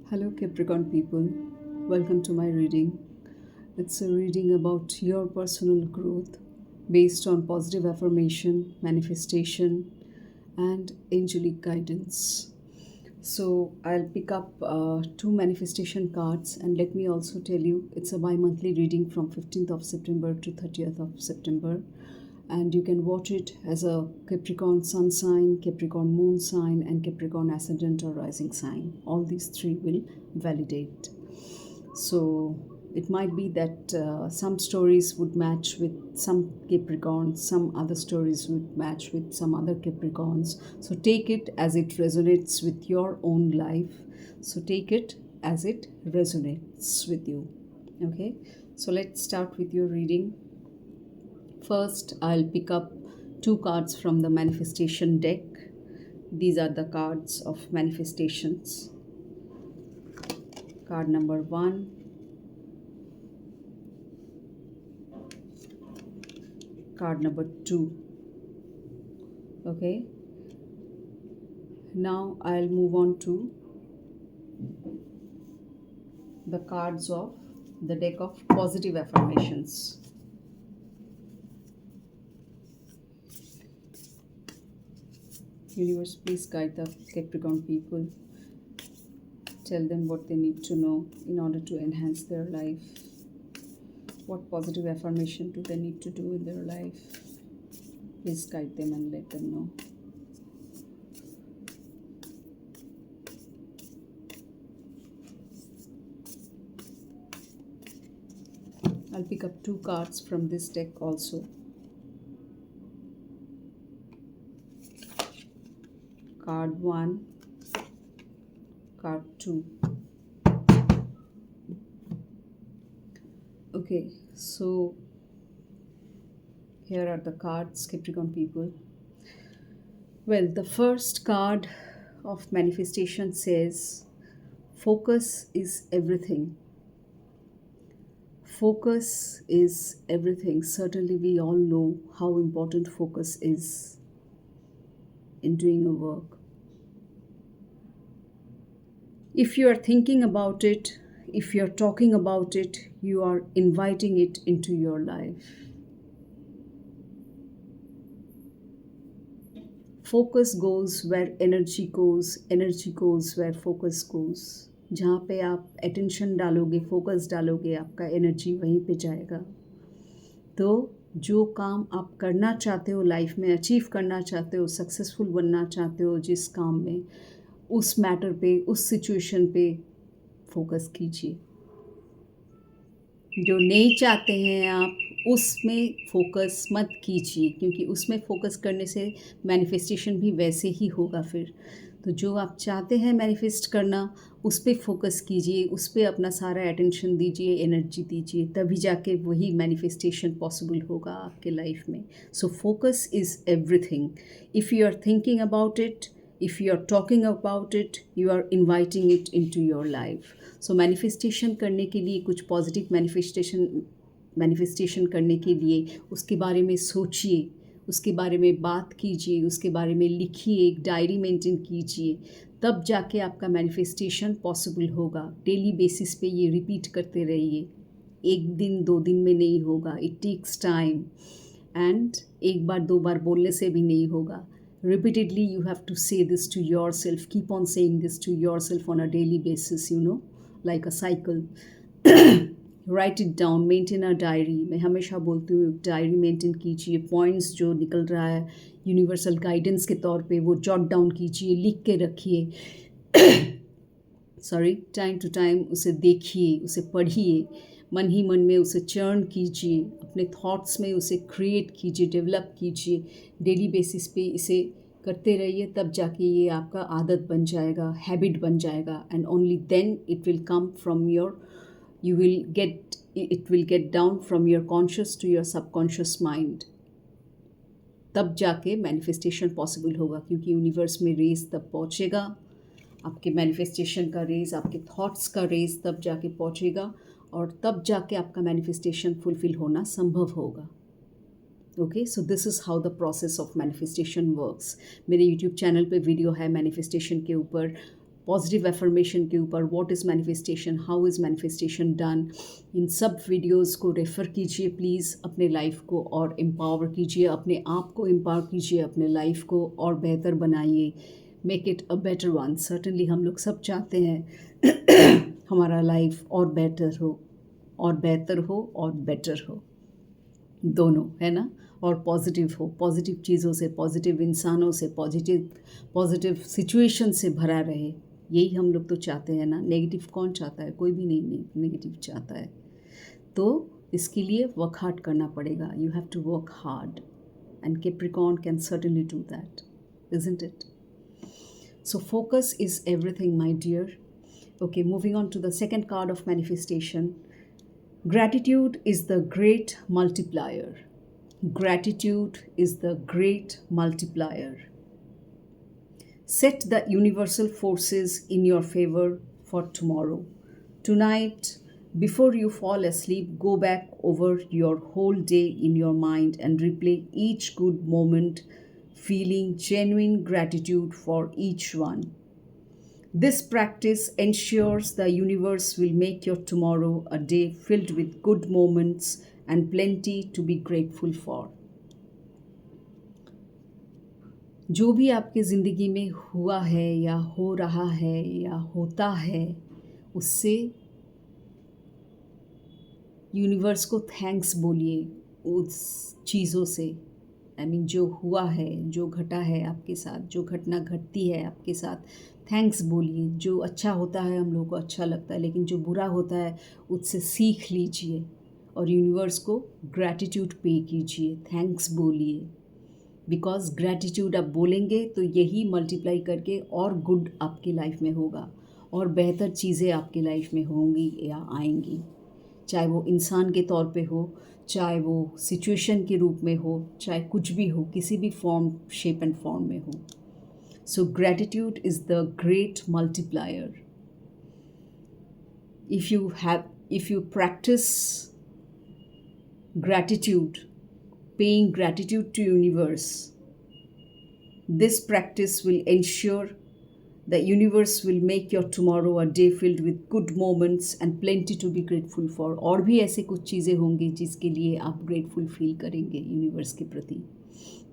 Hello, Capricorn people. Welcome to my reading. It's a reading about your personal growth based on positive affirmation, manifestation, and angelic guidance. So, I'll pick up two manifestation cards, and let me also tell you it's a bi monthly reading from 15th of September to 30th of September. And you can watch it as a Capricorn sun sign, Capricorn moon sign, and Capricorn ascendant or rising sign. All these three will validate. So it might be that some stories would match with some Capricorns, some other stories would match with some other Capricorns. So take it as it resonates with your own life. So take it as it resonates with you. Okay, so let's start with your reading. First, I'll pick up two cards from the manifestation deck. These are the cards of manifestations. Card number 1, card number 2. Okay, now I'll move on to the cards of the deck of positive affirmations. Universe, please guide the Capricorn people. Tell them what they need to know in order to enhance their life. What positive affirmation do they need to do in their life? Please guide them and let them know. I'll pick up two cards from this deck also. Card 1, card 2. Okay, so here are the cards, Capricorn people. Well, the first card of manifestation says, focus is everything. Focus is everything. Certainly, we all know how important focus is in doing a work. If you are thinking about it, if you're talking about it, you are inviting it into your life. Focus goes where energy goes where focus goes. जहाँ पे आप attention डालोगे, focus डालोगे, आपका energy वहीं पे जाएगा. तो जो काम आप करना चाहते हो लाइफ में, अचीव करना चाहते हो, सक्सेसफुल बनना चाहते हो जिस काम में, उस मैटर पे, उस सिचुएशन पे फोकस कीजिए. जो नहीं चाहते हैं आप, उसमें फोकस मत कीजिए, क्योंकि उसमें फोकस करने से मैनिफेस्टेशन भी वैसे ही होगा फिर. तो जो आप चाहते हैं मैनिफेस्ट करना, उस पर फोकस कीजिए, उस पर अपना सारा अटेंशन दीजिए, एनर्जी दीजिए, तभी जाके वही मैनिफेस्टेशन पॉसिबल होगा आपके लाइफ में. So focus is everything. If you are thinking about it, if you are talking about it, you are inviting it into your life. So manifestation करने के लिए, कुछ positive manifestation करने के लिए उसके बारे में सोचिए, उसके बारे में बात कीजिए, उसके बारे में लिखिए, एक डायरी मेंटेन कीजिए, तब जाके आपका मैनिफेस्टेशन पॉसिबल होगा. डेली बेसिस पे ये रिपीट करते रहिए. एक दिन 2 दिन में नहीं होगा. It takes time. एंड एक बार 2 बार बोलने से भी नहीं होगा. Repeatedly you have to say this to yourself. Keep on saying this to yourself on a daily basis, like a cycle. Write it down, maintain a diary. मैं हमेशा बोलती हूँ डायरी मेंटेन कीजिए. पॉइंट्स जो निकल रहा है यूनिवर्सल गाइडेंस के तौर पे, वो जॉट डाउन कीजिए, लिख के रखिए. सॉरी, टाइम टू टाइम उसे देखिए, उसे पढ़िए, मन ही मन में उसे चर्न कीजिए, अपने थॉट्स में उसे क्रिएट कीजिए, डेवलप कीजिए. डेली बेसिस पे इसे करते रहिए, तब जाके ये आपका आदत बन जाएगा, हैबिट बन जाएगा. And only then it will come from your, it will get down from your conscious to your subconscious mind. तब जाके मैनिफेस्टेशन पॉसिबल होगा, क्योंकि यूनिवर्स में रेस तब पहुँचेगा, आपके मैनिफेस्टेशन का रेस, आपके थॉट्स का रेस तब जाके पहुँचेगा, और तब जाके आपका मैनिफेस्टेशन फुलफिल होना संभव होगा. Okay, so this is how the process of manifestation works. मेरे यूट्यूब चैनल पे वीडियो है मैनिफेस्टेशन के ऊपर. पॉजिटिव एफर्मेशन के ऊपर, what is manifestation, how is manifestation done, इन सब वीडियोस को रेफ़र कीजिए प्लीज़ अपने लाइफ को और एम्पावर कीजिए, अपने आप को एम्पावर कीजिए, अपने लाइफ को और बेहतर बनाइए, make it a better one. Certainly हम लोग सब चाहते हैं हमारा लाइफ और बेटर हो, और बेहतर हो, और बेटर हो, दोनों, है ना। और पॉजिटिव हो, पॉजिटिव चीज़ों से, पॉजिटिव इंसानों से, पॉजिटिव पॉजिटिव सिचुएशन से भरा रहे। यही हम लोग तो चाहते हैं ना। नेगेटिव कौन चाहता है? कोई भी नहीं नेगेटिव चाहता है। तो इसके लिए वर्क हार्ड करना पड़ेगा। You have to work hard and Capricorn can certainly do that, isn't it? So focus is everything, my dear. Okay, moving on to the second card of manifestation. Gratitude is the great multiplier. Gratitude is the great multiplier. Set the universal forces in your favor for tomorrow. Tonight, before you fall asleep, go back over your whole day in your mind and replay each good moment, feeling genuine gratitude for each one. This practice ensures the universe will make your tomorrow a day filled with good moments and plenty to be grateful for. जो भी आपकी ज़िंदगी में हुआ है या हो रहा है या होता है, उससे यूनिवर्स को थैंक्स बोलिए। उस चीज़ों से, जो हुआ है, जो घटा है आपके साथ, जो घटना घटती है आपके साथ, थैंक्स बोलिए। जो अच्छा होता है हम लोगों को अच्छा लगता है, लेकिन जो बुरा होता है उससे सीख लीजिए और यूनिवर्स को ग्रैटिट्यूड पे कीजिए, थैंक्स बोलिए। बिकॉज ग्रैटिट्यूड आप बोलेंगे तो यही मल्टीप्लाई करके और गुड आपकी लाइफ में होगा और बेहतर चीज़ें आपकी लाइफ में होंगी या आएंगी, चाहे वो इंसान के तौर पे हो, चाहे वो सिचुएशन के रूप में हो, चाहे कुछ भी हो, किसी भी फॉर्म, शेप एंड फॉर्म में हो। So gratitude is the great multiplier. if you practice gratitude, paying gratitude to universe, this practice will ensure the universe will make your tomorrow a day filled with good moments and plenty to be grateful for. और भी ऐसे कुछ चीज़ें होंगी जिसके लिए आप grateful feel करेंगे यूनिवर्स के प्रति।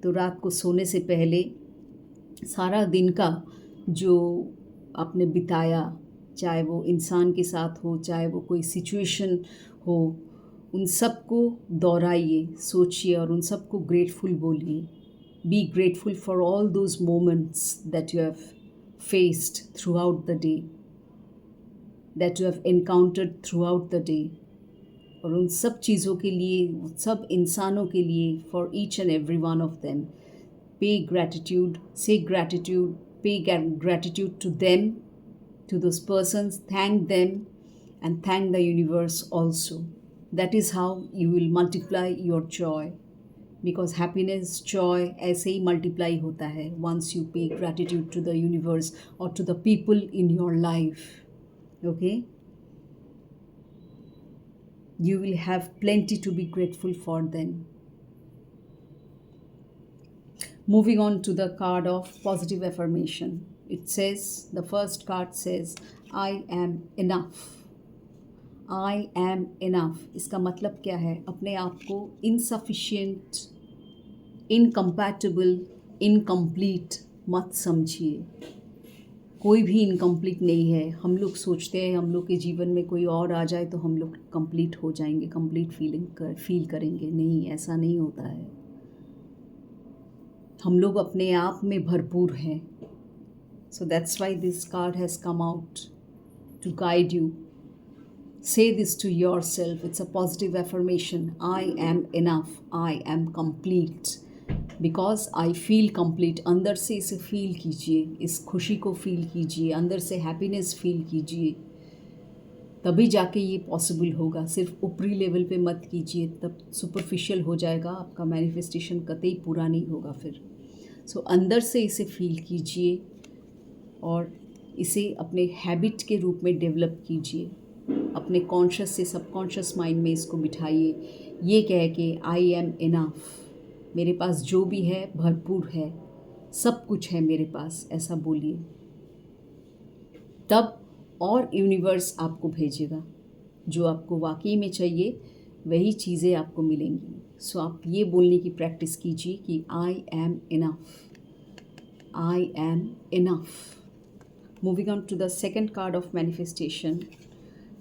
तो रात को सोने से पहले सारा दिन का जो आपने बिताया, चाहे वो इंसान के साथ हो, चाहे वो कोई सिचुएशन हो, उन सबको दोहराइए, सोचिए और उन सबको ग्रेटफुल बोलिए। Be grateful for all those moments that you have faced throughout the day, that you have encountered throughout the day, और उन सब चीज़ों के लिए, सब इंसानों के लिए, for each and every one of them, pay gratitude, say gratitude, pay gratitude to them, to those persons, thank them and thank the universe also. That is how you will multiply your joy. Because happiness, joy ऐसे ही multiply होता है once you pay gratitude to the universe और to the people in your life. Okay, you will have plenty to be grateful for them. Moving on to the card of positive affirmation. It says, the first card says, I am enough. I am enough. इसका मतलब क्या है? अपने आप को insufficient, incompatible, incomplete मत समझिए। कोई भी इनकम्प्लीट नहीं है। हम लोग सोचते हैं हम लोग के जीवन में कोई और आ जाए तो हम लोग कंप्लीट हो जाएंगे, कंप्लीट फील करेंगे। नहीं, ऐसा नहीं होता है। हम लोग अपने आप में भरपूर हैं। So that's why this card has come out to guide you. Say this to yourself. It's a positive affirmation. I am enough. I am complete. Because I feel complete. अंदर से इसे फील कीजिए, इस खुशी को फील कीजिए, अंदर से हैप्पीनेस फील कीजिए, तभी जाके ये पॉसिबल होगा। सिर्फ ऊपरी लेवल पे मत कीजिए, तब सुपरफिशियल हो जाएगा, आपका मैनिफेस्टेशन कतई पूरा नहीं होगा फिर। सो अंदर से इसे फील कीजिए और इसे अपने हैबिट के रूप में डेवलप कीजिए। अपने कॉन्शियस से सबकॉन्शियस माइंड में इसको बिठाइए, ये कह के आई एम इनफ, मेरे पास जो भी है भरपूर है, सब कुछ है मेरे पास, ऐसा बोलिए। तब और यूनिवर्स आपको भेजेगा जो आपको वाकई में चाहिए, वही चीज़ें आपको मिलेंगी। सो आप ये बोलने की प्रैक्टिस कीजिए कि I am enough, I am enough. Moving on to the second card of manifestation,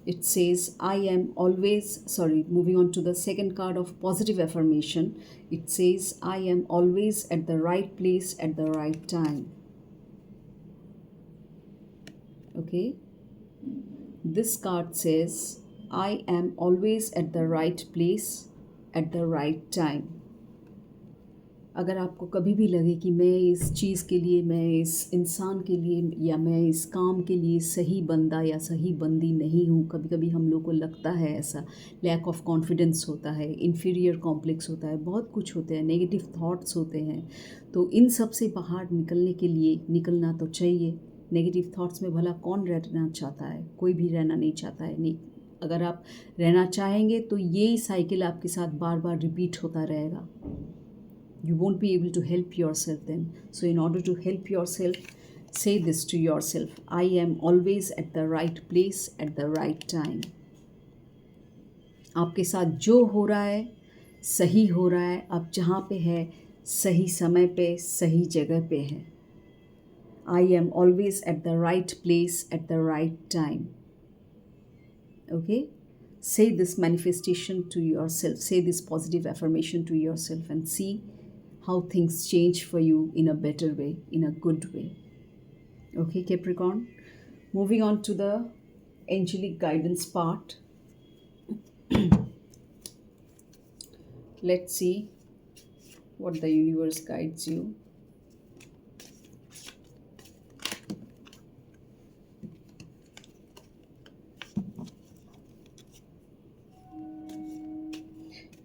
it says, I am always, sorry, moving on to the second card of positive affirmation, it says, I am always at the right place at the right time. Okay? This card says, I am always at the right place at the right time. अगर आपको कभी भी लगे कि मैं इस चीज़ के लिए, मैं इस इंसान के लिए या मैं इस काम के लिए सही बंदा या सही बंदी नहीं हूँ, कभी कभी हम लोग को लगता है ऐसा, लैक ऑफ कॉन्फिडेंस होता है, इन्फीरियर कॉम्प्लेक्स होता है, बहुत कुछ होते हैं, नेगेटिव थॉट्स होते हैं। तो इन सब से बाहर निकलने के लिए निकलना तो चाहिए। नेगेटिव थॉट्स में भला कौन रहना चाहता है? कोई भी रहना नहीं चाहता है। नहीं, अगर आप रहना चाहेंगे तो यही साइकिल आपके साथ बार बार रिपीट होता रहेगा। You won't be able to help yourself then. So in order to help yourself, say this to yourself, I am always at the right place at the right time. आपके साथ जो हो रहा है सही हो रहा है, आप जहाँ पे है सही समय पे सही जगह पे है। I am always at the right place at the right time. Okay? Say this manifestation to yourself. Say this positive affirmation to yourself and see how things change for you in a better way, in a good way. Okay, Capricorn. Moving on to the angelic guidance part. Let's see what the universe guides you.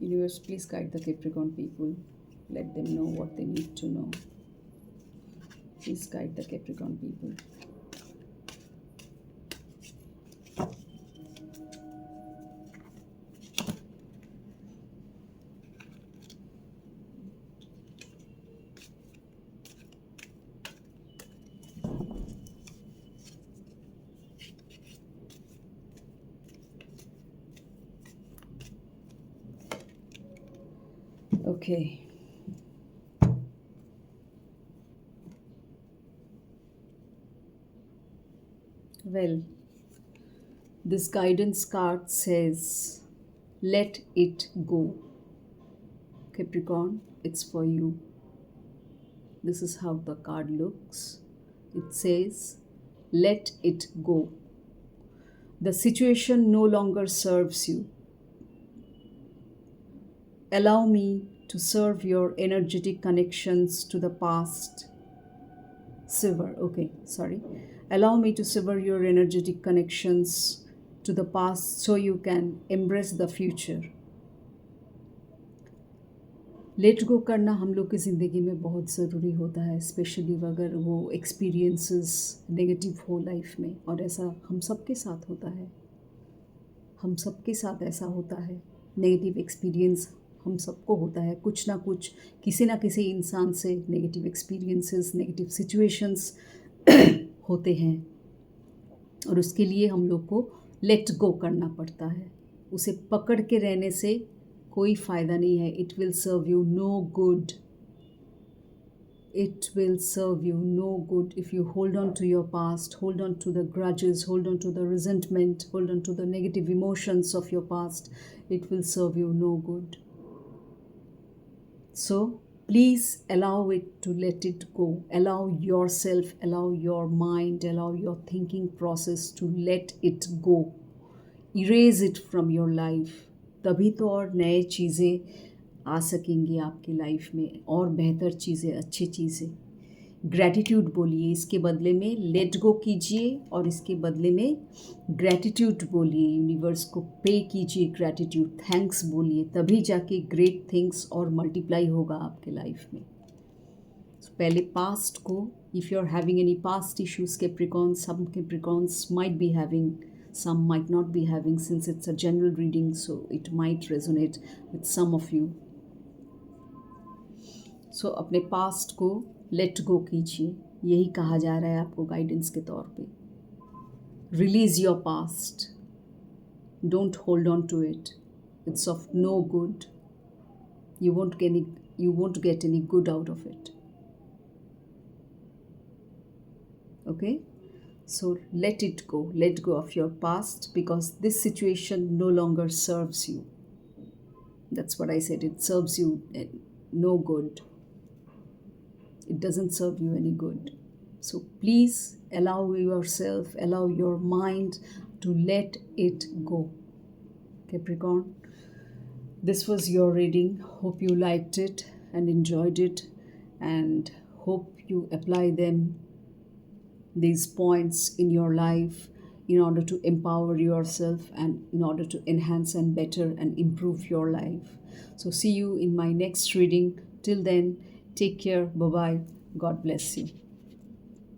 Universe, please guide the Capricorn people. Let them know what they need to know. Please guide the Capricorn people. Okay. Well, this guidance card says, let it go. Capricorn, it's for you. This is how the card looks. It says, let it go. The situation no longer serves you. Allow me to serve your energetic connections to the past. Sever, okay, sorry. Allow me to sever your energetic connections to the past so you can embrace the future. Let go करना हम लोग की ज़िंदगी में बहुत ज़रूरी होता है, स्पेशली अगर वो एक्सपीरियंसेस नेगेटिव हो लाइफ में, और ऐसा हम सबके साथ होता है। हम सबके साथ ऐसा होता है, नेगेटिव एक्सपीरियंस हम सबको होता है, कुछ ना कुछ किसी ना किसी इंसान से नेगेटिव एक्सपीरियंसेस, नेगेटिव सिचुएशंस होते हैं, और उसके लिए हम लोग को लेट गो करना पड़ता है। उसे पकड़ के रहने से कोई फ़ायदा नहीं है। It will serve you no good. It will serve you no good if you hold on to your past, hold on to the grudges, hold on to the resentment, hold on to the negative emotions of your past. It will serve you no good. So please allow it to let it go. Allow yourself, allow your mind, allow your thinking process to let it go. Erase it from your life. तभी तो और नए चीज़ें आ सकेंगी आपकी life में, और बेहतर चीज़ें, अच्छी चीज़ें। ग्रैटिट्यूड बोलिए इसके बदले में, लेट गो कीजिए और इसके बदले में ग्रैटिट्यूड बोलिए, यूनिवर्स को पे कीजिए ग्रैटिट्यूड, थैंक्स बोलिए, तभी जाके ग्रेट थिंग्स और मल्टीप्लाई होगा आपके लाइफ में। पहले पास्ट को, if you are having any past issues Capricorns, some Capricorns might be having, some might not be having, since it's a general reading, so it might resonate with some of you. So अपने past को let go कीजिए, यही कहा जा रहा है आपको guidance के तौर पे। Release your past. Don't hold on to it. It's of no good. You won't get any good out of it. Okay? So let it go. Let go of your past, because this situation no longer serves you. That's what I said. It serves you no good. It doesn't serve you any good. So please allow yourself, allow your mind to let it go. Capricorn, this was your reading. Hope you liked it and enjoyed it, and hope you apply these points in your life in order to empower yourself and in order to enhance and better and improve your life. So see you in my next reading. Till then, take care. Bye bye. God bless you.